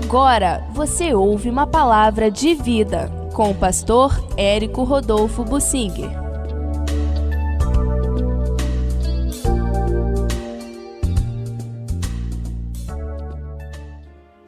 Agora você ouve uma palavra de vida com o pastor Érico Rodolfo Bussinger.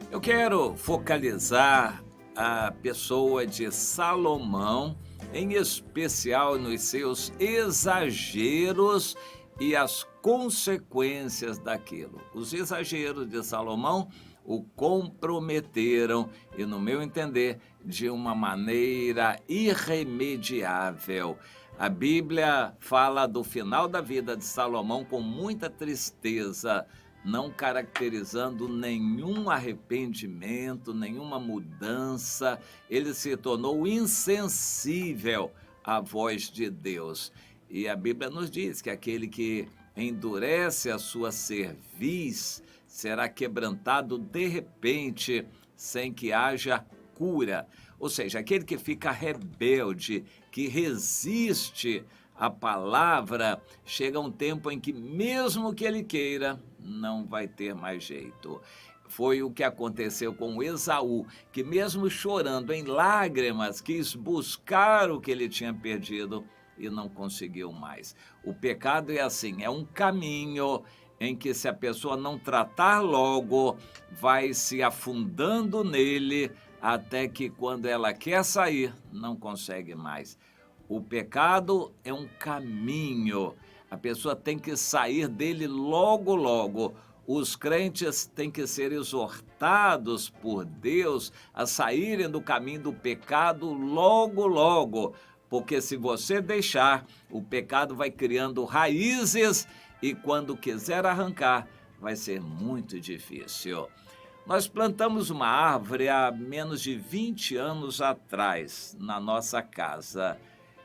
Eu quero focalizar a pessoa de Salomão, em especial nos seus exageros e as consequências daquilo. Os exageros de Salomão o comprometeram e, no meu entender, de uma maneira irremediável. A Bíblia fala do final da vida de Salomão com muita tristeza, não caracterizando nenhum arrependimento, nenhuma mudança. Ele se tornou insensível à voz de Deus. E a Bíblia nos diz que aquele que endurece a sua cerviz será quebrantado de repente, sem que haja cura. Ou seja, aquele que fica rebelde, que resiste à palavra, chega um tempo em que, mesmo que ele queira, não vai ter mais jeito. Foi o que aconteceu com Esaú, que mesmo chorando em lágrimas, quis buscar o que ele tinha perdido e não conseguiu mais. O pecado é assim, é um caminho em que, se a pessoa não tratar logo, vai se afundando nele, até que, quando ela quer sair, não consegue mais. O pecado é um caminho, a pessoa tem que sair dele logo, logo. Os crentes têm que ser exortados por Deus a saírem do caminho do pecado logo, logo, porque se você deixar, o pecado vai criando raízes e, quando quiser arrancar, vai ser muito difícil. Nós plantamos uma árvore há menos de 20 anos atrás, na nossa casa.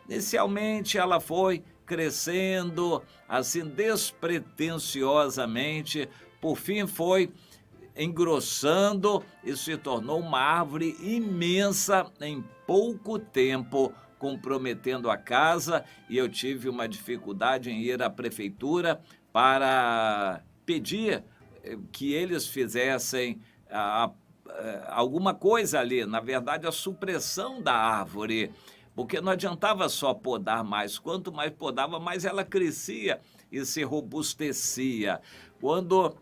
Inicialmente ela foi crescendo, assim, despretensiosamente, por fim foi engrossando e se tornou uma árvore imensa em pouco tempo, comprometendo a casa, e eu tive uma dificuldade em ir à prefeitura para pedir que eles fizessem alguma coisa ali, na verdade a supressão da árvore, porque não adiantava só podar mais, quanto mais podava, mais ela crescia e se robustecia. Quando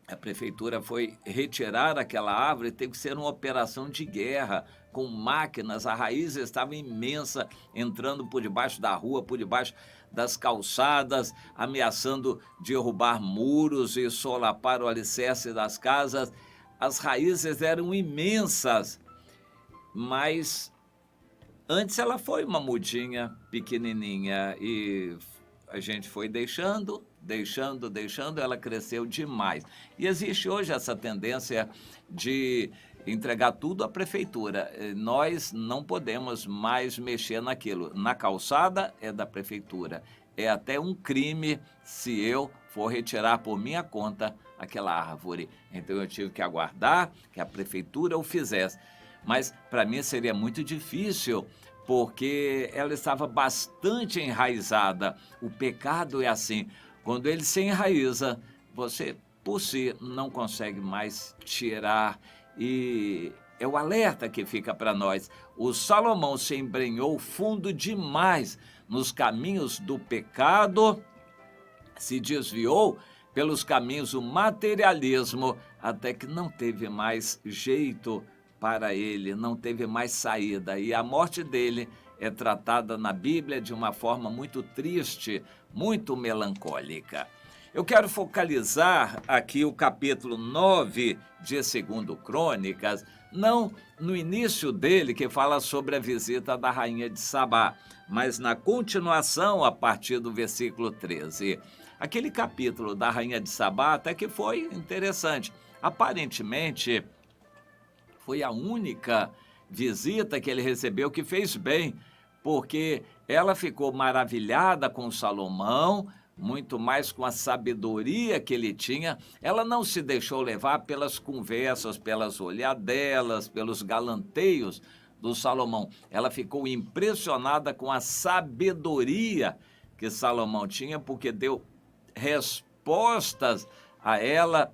a prefeitura foi retirar aquela árvore, teve que ser uma operação de guerra, com máquinas, a raiz estava imensa, entrando por debaixo da rua, por debaixo das calçadas, ameaçando derrubar muros e solapar o alicerce das casas. As raízes eram imensas, mas antes ela foi uma mudinha pequenininha e a gente foi deixando, ela cresceu demais. E existe hoje essa tendência de entregar tudo à prefeitura. Nós não podemos mais mexer naquilo. Na calçada é da prefeitura. É até um crime se eu for retirar por minha conta aquela árvore. Então eu tive que aguardar que a prefeitura o fizesse. Mas para mim seria muito difícil, porque ela estava bastante enraizada. O pecado é assim, quando ele se enraiza, você, por si, não consegue mais tirar. E é o alerta que fica para nós. O Salomão se embrenhou fundo demais nos caminhos do pecado, se desviou pelos caminhos do materialismo, até que não teve mais jeito para ele, não teve mais saída. E a morte dele é tratada na Bíblia de uma forma muito triste, muito melancólica. Eu quero focalizar aqui o capítulo 9 de 2 Crônicas, não no início dele, que fala sobre a visita da rainha de Sabá, mas na continuação, a partir do versículo 13. Aquele capítulo da rainha de Sabá até que foi interessante. Aparentemente, foi a única visita que ele recebeu que fez bem, porque ela ficou maravilhada com Salomão, muito mais com a sabedoria que ele tinha. Ela não se deixou levar pelas conversas, pelas olhadelas, pelos galanteios do Salomão. Ela ficou impressionada com a sabedoria que Salomão tinha, porque deu respostas a ela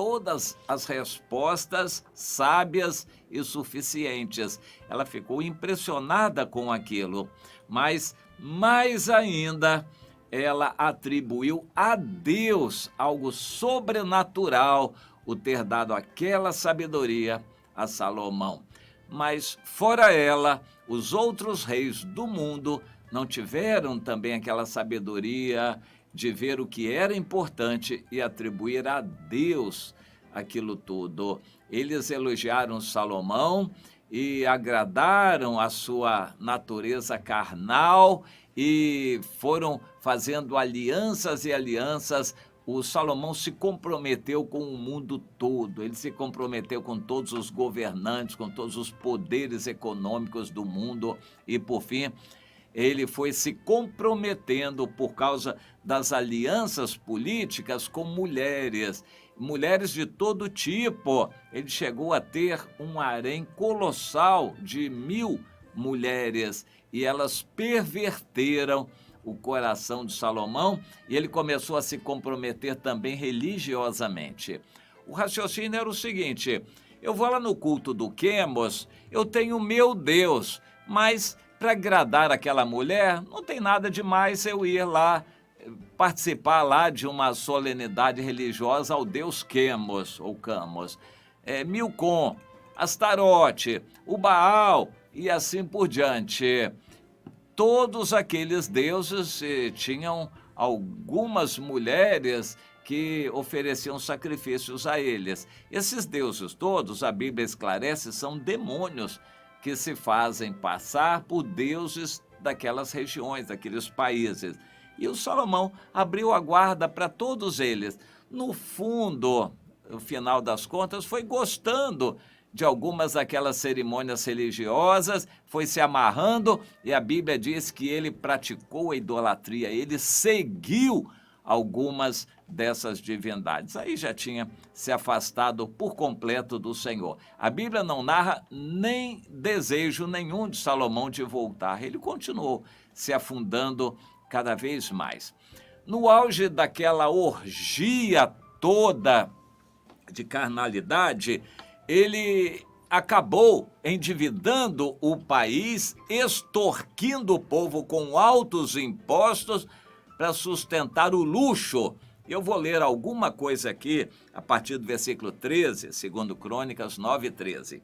todas as respostas sábias e suficientes. Ela ficou impressionada com aquilo, mas mais ainda, ela atribuiu a Deus algo sobrenatural, o ter dado aquela sabedoria a Salomão. Mas, fora ela, os outros reis do mundo não tiveram também aquela sabedoria de ver o que era importante e atribuir a Deus aquilo tudo. Eles elogiaram Salomão e agradaram a sua natureza carnal e foram fazendo alianças e alianças. O Salomão se comprometeu com o mundo todo, ele se comprometeu com todos os governantes, com todos os poderes econômicos do mundo e, por fim, ele foi se comprometendo por causa das alianças políticas com mulheres de todo tipo. Ele chegou a ter um harém colossal de 1000 mulheres e elas perverteram o coração de Salomão e ele começou a se comprometer também religiosamente. O raciocínio era o seguinte: eu vou lá no culto do Quemos, eu tenho o meu Deus, mas para agradar aquela mulher, não tem nada demais eu ir lá, participar lá de uma solenidade religiosa ao Deus Quemos, ou Camos, Milcom, Astarote, o Baal e assim por diante. Todos aqueles deuses tinham algumas mulheres que ofereciam sacrifícios a eles. Esses deuses todos, a Bíblia esclarece, são demônios que se fazem passar por deuses daquelas regiões, daqueles países. E o Salomão abriu a guarda para todos eles. No fundo, no final das contas, foi gostando de algumas daquelas cerimônias religiosas, foi se amarrando, e a Bíblia diz que ele praticou a idolatria, ele seguiu algumas dessas divindades. Aí já tinha se afastado por completo do Senhor. A Bíblia não narra nem desejo nenhum de Salomão de voltar. Ele continuou se afundando cada vez mais. No auge daquela orgia toda de carnalidade, ele acabou endividando o país, extorquindo o povo com altos impostos para sustentar o luxo. Eu vou ler alguma coisa aqui a partir do versículo 13, segundo Crônicas 9:13.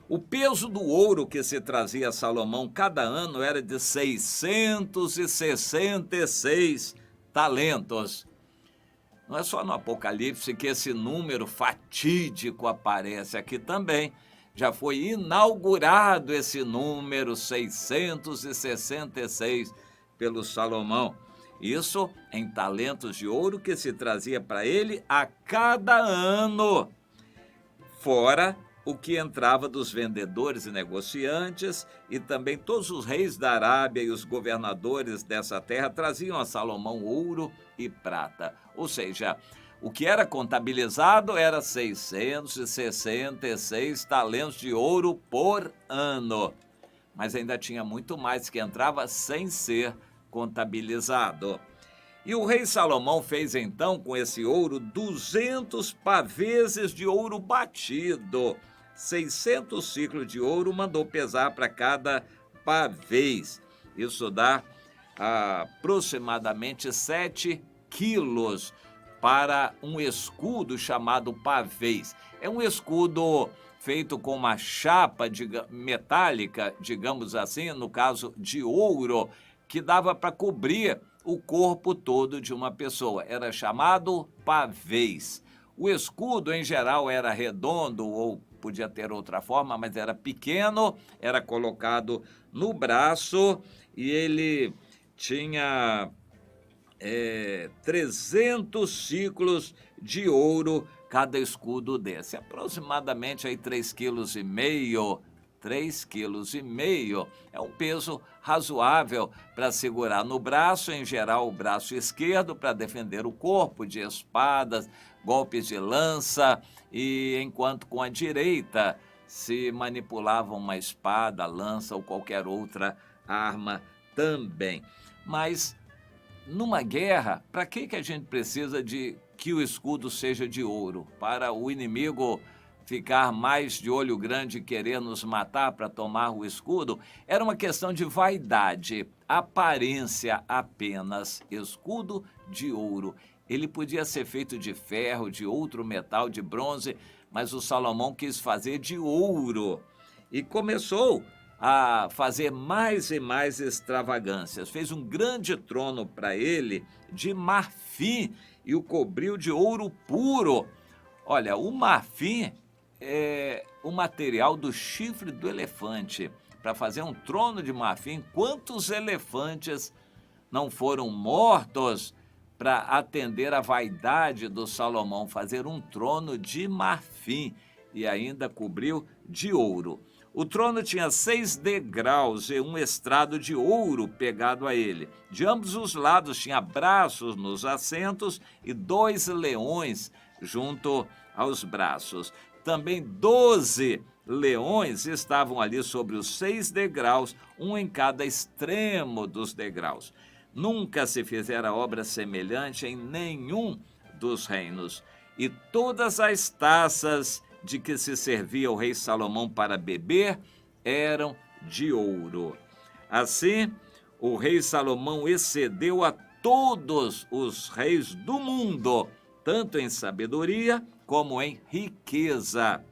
O peso do ouro que se trazia a Salomão cada ano era de 666 talentos. Não é só no Apocalipse que esse número fatídico aparece, aqui também. Já foi inaugurado esse número 666 pelo Salomão. Isso em talentos de ouro que se trazia para ele a cada ano, fora o que entrava dos vendedores e negociantes, e também todos os reis da Arábia e os governadores dessa terra traziam a Salomão ouro e prata. Ou seja, o que era contabilizado era 666 talentos de ouro por ano. Mas ainda tinha muito mais que entrava sem ser contabilizado. E o rei Salomão fez então com esse ouro 200 paveses de ouro batido. 600 ciclos de ouro mandou pesar para cada pavês. Isso dá aproximadamente 7 quilos para um escudo chamado pavês. É um escudo feito com uma chapa metálica, digamos assim, no caso de ouro, que dava para cobrir o corpo todo de uma pessoa. Era chamado pavês. O escudo, em geral, era redondo ou podia ter outra forma, mas era pequeno, era colocado no braço e ele tinha 300 ciclos de ouro cada escudo desse, aproximadamente aí 3,5 kg. 3,5 kg é um peso razoável para segurar no braço, em geral o braço esquerdo, para defender o corpo de espadas, golpes de lança, e enquanto com a direita se manipulava uma espada, lança ou qualquer outra arma também. Mas numa guerra, para que a gente precisa de que o escudo seja de ouro, para o inimigo ficar mais de olho grande e querer nos matar para tomar o escudo. Era uma questão de vaidade, aparência apenas. Escudo de ouro. Ele podia ser feito de ferro, de outro metal, de bronze, mas o Salomão quis fazer de ouro e começou a fazer mais e mais extravagâncias. Fez um grande trono para ele de marfim e o cobriu de ouro puro. Olha, o marfim é o material do chifre do elefante. Para fazer um trono de marfim, quantos elefantes não foram mortos para atender à vaidade do Salomão, fazer um trono de marfim e ainda cobriu de ouro. O trono tinha 6 degraus e um estrado de ouro pegado a ele. De ambos os lados tinha braços nos assentos e 2 leões junto aos braços. Também 12 leões estavam ali sobre os 6 degraus, um em cada extremo dos degraus. Nunca se fizera obra semelhante em nenhum dos reinos. E todas as taças de que se servia o rei Salomão para beber eram de ouro. Assim, o rei Salomão excedeu a todos os reis do mundo, tanto em sabedoria como em riqueza.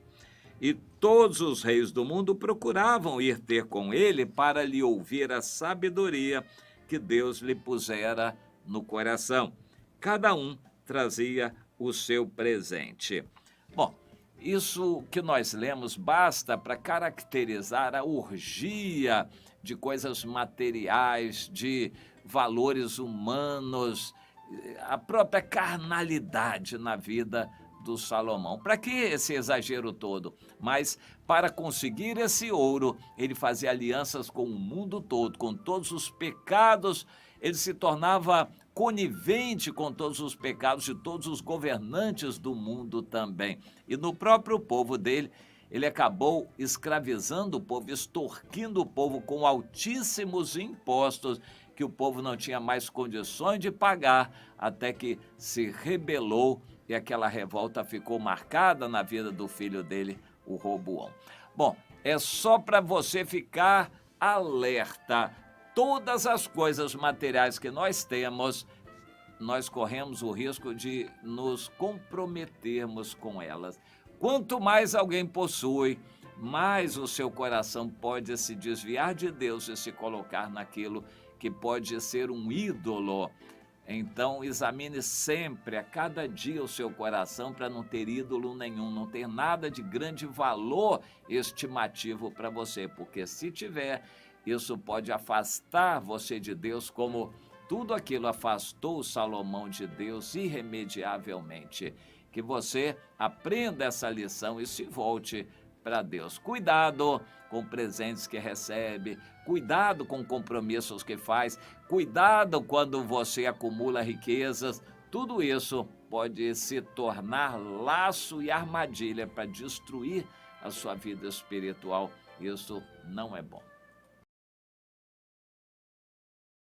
E todos os reis do mundo procuravam ir ter com ele para lhe ouvir a sabedoria que Deus lhe pusera no coração. Cada um trazia o seu presente. Bom, isso que nós lemos basta para caracterizar a orgia de coisas materiais, de valores humanos, a própria carnalidade na vida do Salomão. Para que esse exagero todo? Mas para conseguir esse ouro, ele fazia alianças com o mundo todo, com todos os pecados. Ele se tornava conivente com todos os pecados de todos os governantes do mundo também. E no próprio povo dele, ele acabou escravizando o povo, extorquindo o povo com altíssimos impostos que o povo não tinha mais condições de pagar, até que se rebelou e aquela revolta ficou marcada na vida do filho dele, o Roboão. Bom, é só para você ficar alerta. Todas as coisas materiais que nós temos, nós corremos o risco de nos comprometermos com elas. Quanto mais alguém possui, mais o seu coração pode se desviar de Deus e se colocar naquilo que pode ser um ídolo. Então, examine sempre, a cada dia, o seu coração para não ter ídolo nenhum, não ter nada de grande valor estimativo para você, porque se tiver, isso pode afastar você de Deus, como tudo aquilo afastou Salomão de Deus irremediavelmente. Que você aprenda essa lição e se volte para Deus. Cuidado com presentes que recebe, cuidado com compromissos que faz, cuidado quando você acumula riquezas. Tudo isso pode se tornar laço e armadilha para destruir a sua vida espiritual. Isso não é bom.